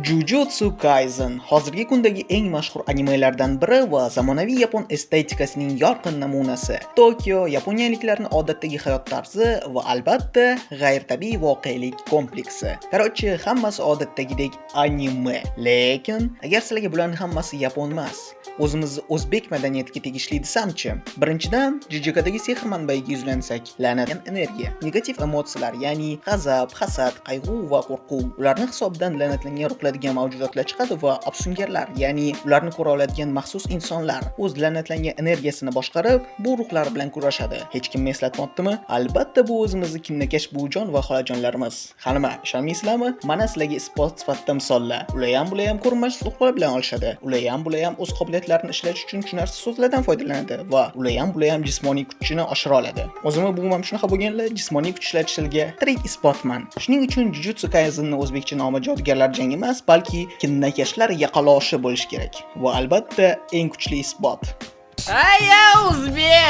Jujutsu Kaisen hozirgi kundagi eng mashhur animelardan biri va zamonaviy yapon estetikasining yorqin namunasi. Tokio yaponiyaliklarning odatdagi hayot tarzi va albatta g'ayritabiiy voqelik kompleksi. Qarochi, hammasi odatdagidek anime. Lekin agar sizlarga bularning hammasi yapon emas, o'zimizni o'zbek madaniyatiga tegishli desamchi, birinchidan JJKdagi sehr manbaiga yuzlansak, la'natgan energiya, negativ emotsiyalar, ya'ni g'azab, hasad, qayg'u va qo'rquv, ularning hisobidan la'natlangan ruhlanadigan mavjudotlar chiqadi va afsungarlar, ya'ni ularni ko'ra oladigan maxsus insonlar o'z la'natlangan energiyasini boshqarib, bu ruhlar bilan kurashadi. Hech kim eslatmoqdimi? Albatta bu o'zimizni kinnakash buvijon va xolajonlarimiz. Hanima, ishonmaysizlarmi? Mana sizlarga isbot sifatida misollar. Ular ham ko'rinmas ruhlar bilan olishadi. Ular ham o'z qobiliyatlarini ishlash uchun tushunarsiz so'zlardan foydalanadi va ular ham jismoniy kuchini oshira oladi. O'zimni buvim shunaqa bo'lganlar, jismoniy kuch ishlatishiga tirik isbotman. Shuning uchun Jujutsu Kaisenning o'zbekcha nomi jodugarlar jangi emas, balki kinnakashlar yaqaloshi bo'lishi kerak. Va albatta eng kuchli isbot. Aya o'zbek!